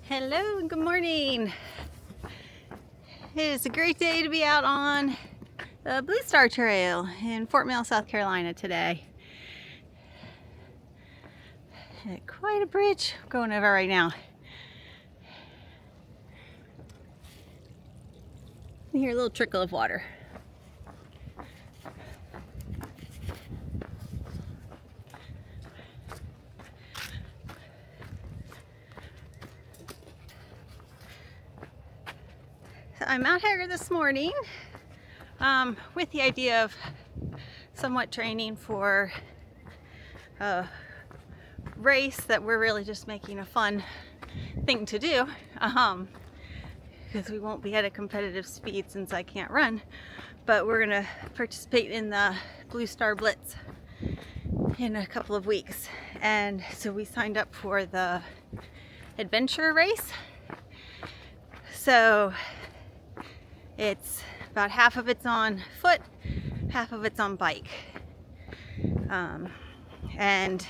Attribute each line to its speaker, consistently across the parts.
Speaker 1: Hello and good morning. It is a great day to be out on the Blue Star Trail in Fort Mill, South Carolina today. Quite a bridge going over right now. You hear a little trickle of water. So I'm out here this morning with the idea of somewhat training for a race that we're really just making a fun thing to do, because we won't be at a competitive speed since I can't run, but we're gonna participate in the Blue Star Blitz in a couple of weeks. And so we signed up for the adventure race. So it's about half of it's on foot, half of it's on bike. And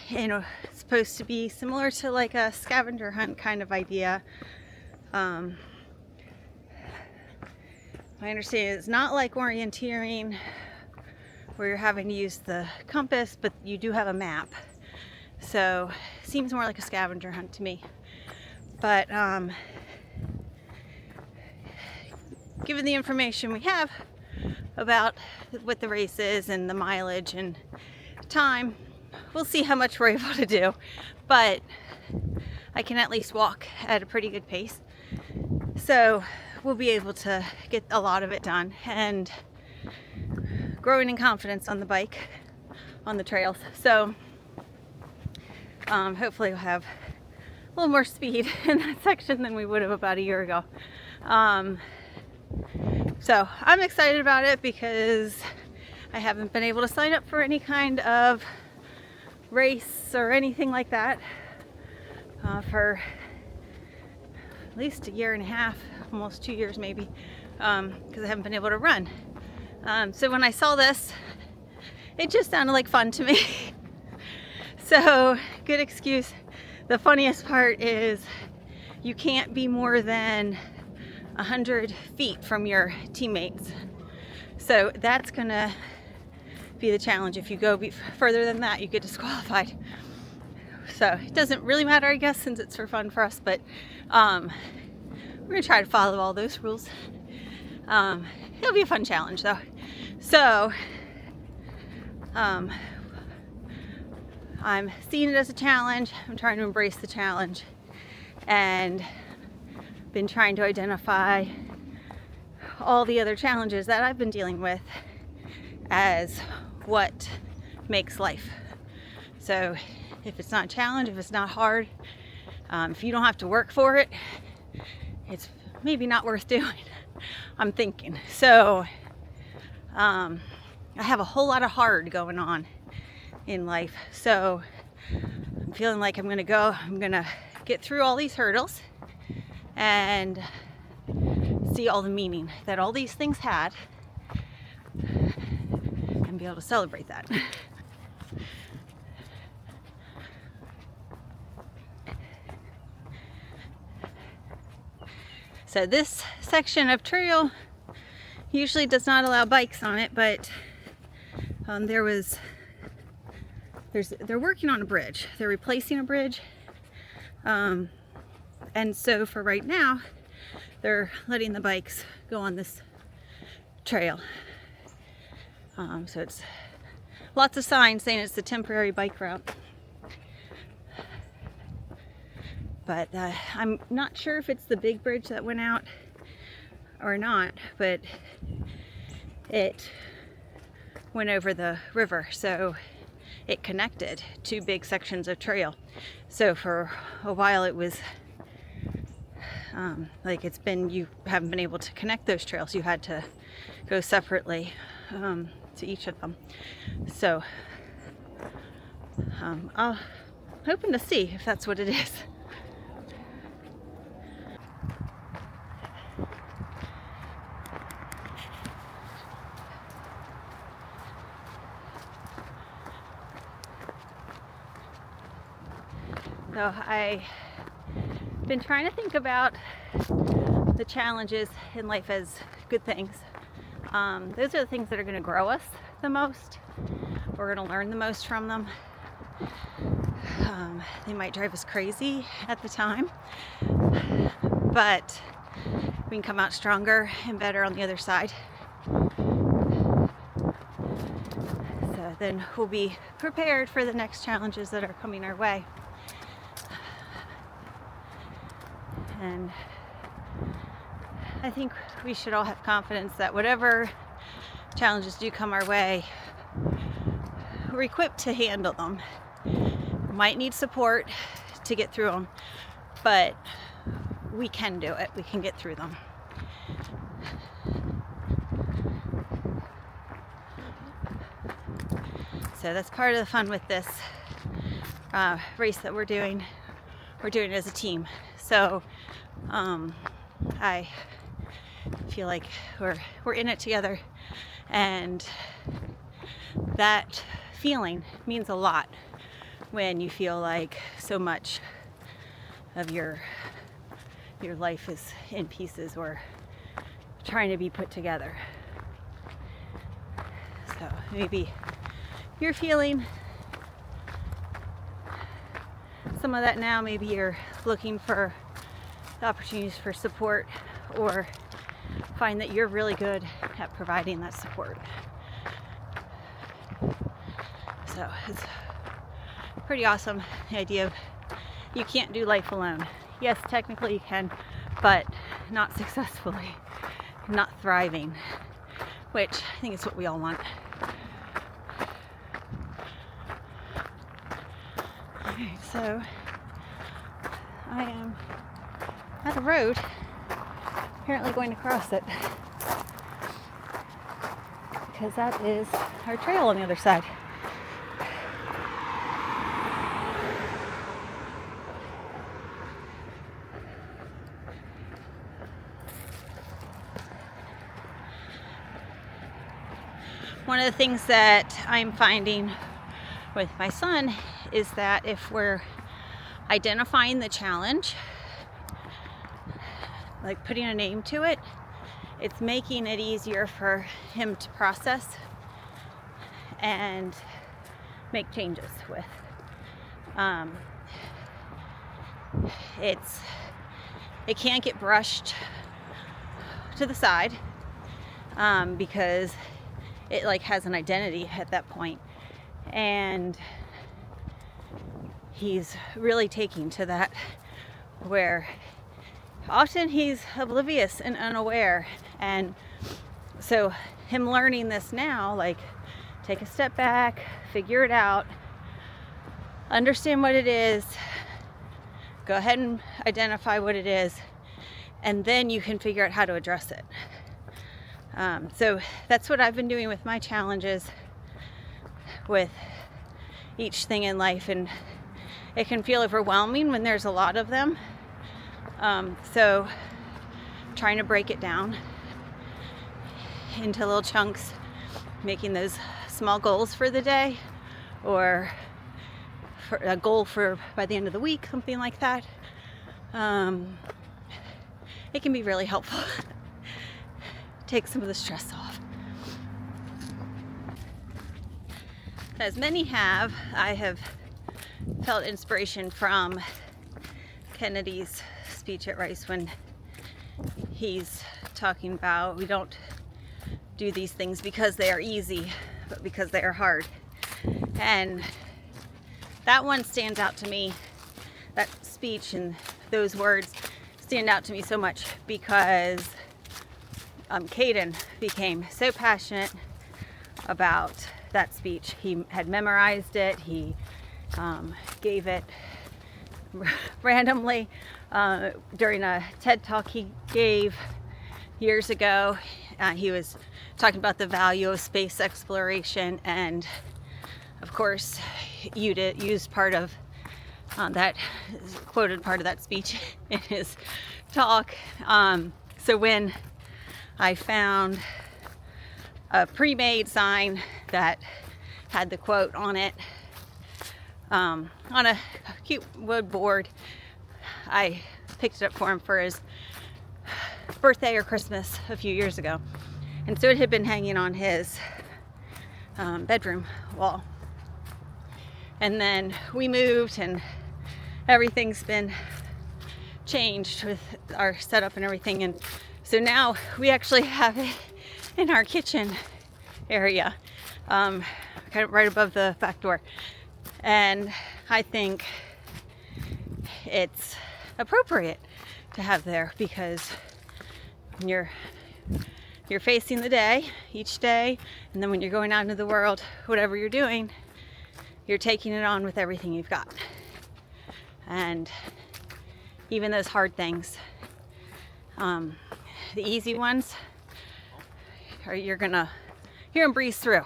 Speaker 1: it's supposed to be similar to like a scavenger hunt kind of idea. My understanding is not like orienteering where you're having to use the compass, but you do have a map. So it seems more like a scavenger hunt to me. But given the information we have about what the race is and the mileage and time, we'll see how much we're able to do. But I can at least walk at a pretty good pace. So we'll be able to get a lot of it done and growing in confidence on the bike, on the trails. So hopefully we'll have a little more speed in that section than we would have about a year ago. So I'm excited about it because I haven't been able to sign up for any kind of race or anything like that for at least a year and a half, almost 2 years maybe, because I haven't been able to run. So when I saw this, it just sounded like fun to me. So good excuse. The funniest part is you can't be more than 100 feet from your teammates. So that's gonna be the challenge. If you go further than that, you get disqualified. So it doesn't really matter, I guess, since it's for fun for us, but we're gonna try to follow all those rules. It'll be a fun challenge though. So I'm seeing it as a challenge. I'm trying to embrace the challenge and been trying to identify all the other challenges that I've been dealing with as what makes life. So if it's not a challenge, if it's not hard, if you don't have to work for it, it's maybe not worth doing, I'm thinking. So I have a whole lot of hard going on in life. So I'm feeling like I'm gonna get through all these hurdles and see all the meaning that all these things had and be able to celebrate that. So this section of trail usually does not allow bikes on it, but they're working on a bridge. They're replacing a bridge. And so for right now, they're letting the bikes go on this trail. So it's lots of signs saying it's the temporary bike route. But I'm not sure if it's the big bridge that went out or not, but it went over the river, so it connected two big sections of trail. So for a while it was you haven't been able to connect those trails. You had to go separately to each of them. So I'm hoping to see if that's what it is. So I been trying to think about the challenges in life as good things. Those are the things that are going to grow us the most. We're going to learn the most from them. They might drive us crazy at the time, but we can come out stronger and better on the other side. So then we'll be prepared for the next challenges that are coming our way. And I think we should all have confidence that whatever challenges do come our way, we're equipped to handle them. Might need support to get through them, but we can do it. We can get through them. So that's part of the fun with this race that we're doing. We're doing it as a team. So I feel like we're in it together, and that feeling means a lot when you feel like so much of your life is in pieces or trying to be put together. So maybe you're feeling some of that now. Maybe you're looking for opportunities for support, or find that you're really good at providing that support. So it's pretty awesome, the idea of you can't do life alone. Yes, technically you can, but not successfully, not thriving, which I think is what we all want. Okay, so I am at a road, apparently going to cross it, because that is our trail on the other side. One of the things that I'm finding with my son is that if we're identifying the challenge, like putting a name to it, it's making it easier for him to process and make changes with. It can't get brushed to the side because it like has an identity at that point, and he's really taking to that, where often he's oblivious and unaware. And so him learning this now, like take a step back, figure it out, understand what it is, go ahead and identify what it is, and then you can figure out how to address it. So that's what I've been doing with my challenges, with each thing in life, and it can feel overwhelming when there's a lot of them. So trying to break it down into little chunks, making those small goals for the day, or for a goal for by the end of the week, something like that. It can be really helpful. Take some of the stress off. As many have, I have felt inspiration from Kennedy's speech at Rice, when he's talking about we don't do these things because they are easy, but because they are hard. And that one stands out to me. That speech and those words stand out to me so much because Caden became so passionate about that speech. He had memorized it. He gave it randomly during a TED Talk he gave years ago. He was talking about the value of space exploration, and of course used part of that, quoted part of that speech in his talk. So when I found a pre-made sign that had the quote on it, on a cute wood board I picked it up for him for his birthday or Christmas a few years ago. And so it had been hanging on his bedroom wall. And then we moved and everything's been changed with our setup and everything. And so now we actually have it in our kitchen area, kind of right above the back door. And I think it's appropriate to have there because when you're facing the day each day, and then when you're going out into the world, whatever you're doing, you're taking it on with everything you've got. And even those hard things, the easy ones, you're gonna breeze through.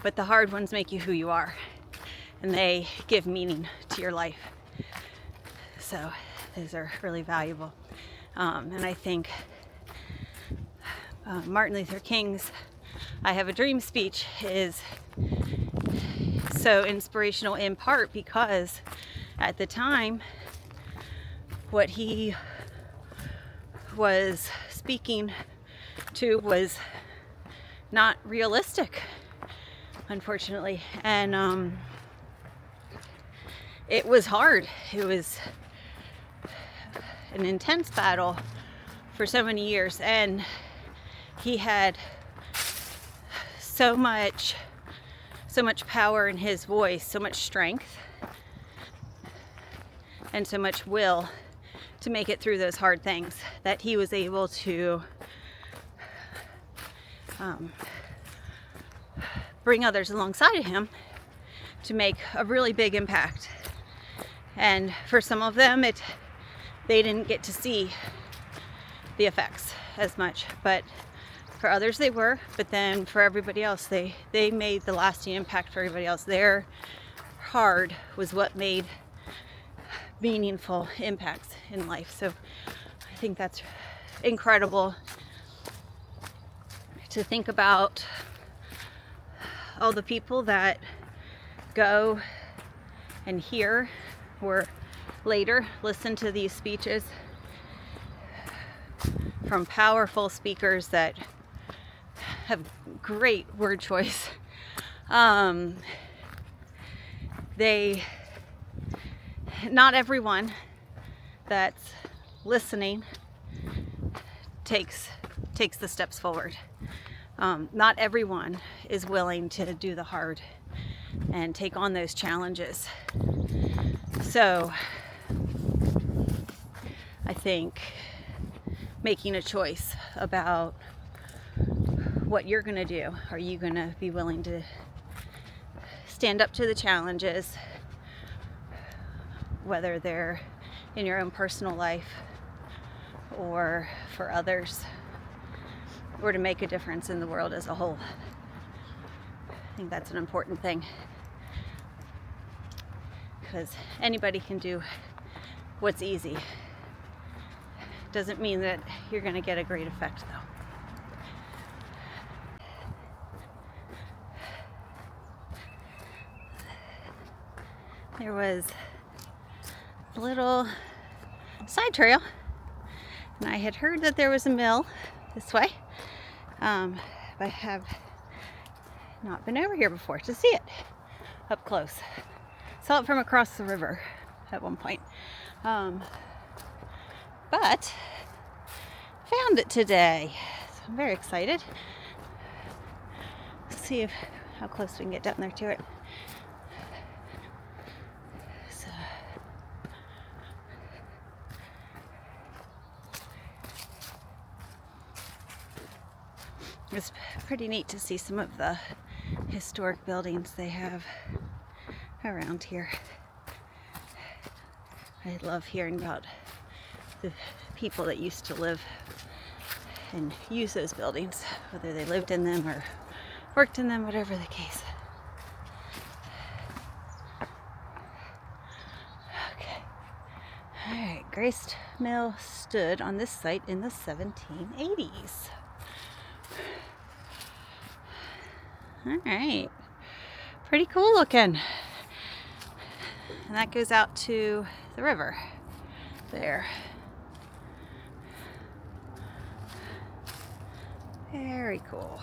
Speaker 1: But the hard ones make you who you are, and they give meaning to your life. So those are really valuable. And I think Martin Luther King's "I Have a Dream" speech is so inspirational, in part because at the time what he was speaking to was not realistic, unfortunately. And it was hard. It was an intense battle for so many years, and he had so much power in his voice, so much strength, and so much will to make it through those hard things that he was able to bring others alongside of him to make a really big impact. And for some of them, they didn't get to see the effects as much, but for others they were. But then for everybody else, they made the lasting impact for everybody else. Their hard was what made meaningful impacts in life. So I think that's incredible to think about all the people that go and hear or later listen to these speeches from powerful speakers that have great word choice. Not everyone that's listening takes the steps forward. Not everyone is willing to do the hard and take on those challenges. So I think making a choice about what you're going to do. Are you going to be willing to stand up to the challenges, whether they're in your own personal life or for others, or to make a difference in the world as a whole? I think that's an important thing, because anybody can do what's easy. Doesn't mean that you're going to get a great effect, though. There was a little side trail, and I had heard that there was a mill this way, but I have not been over here before to see it up close. Saw it from across the river at one point, but found it today, so I'm very excited. Let's see how close we can get down there to it. It's pretty neat to see some of the historic buildings they have around here. I love hearing about the people that used to live and use those buildings, whether they lived in them or worked in them, whatever the case. Okay. Alright, Grist Mill stood on this site in the 1780s. Alright, pretty cool looking. And that goes out to the river there. Very cool.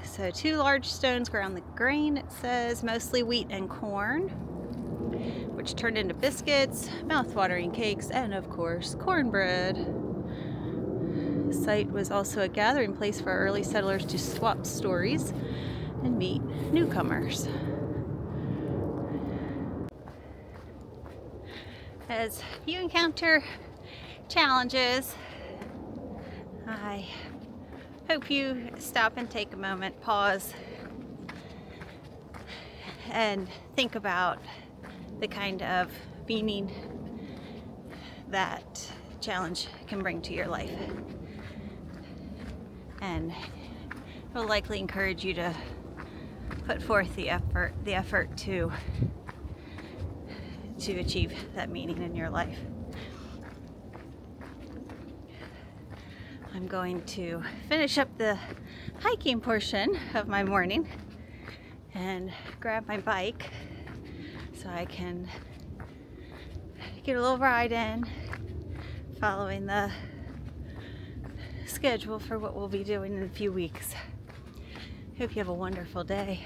Speaker 1: So 2 large stones ground the grain, it says, mostly wheat and corn, which turned into biscuits, mouth-watering cakes, and of course, cornbread. The site was also a gathering place for early settlers to swap stories and meet newcomers. As you encounter challenges, I hope you stop and take a moment, pause, and think about the kind of meaning that challenge can bring to your life. And it will likely encourage you to put forth the effort to achieve that meaning in your life. I'm going to finish up the hiking portion of my morning and grab my bike so I can get a little ride in, following the schedule for what we'll be doing in a few weeks. Hope you have a wonderful day.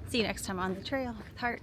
Speaker 1: See you next time on the trail with Heart.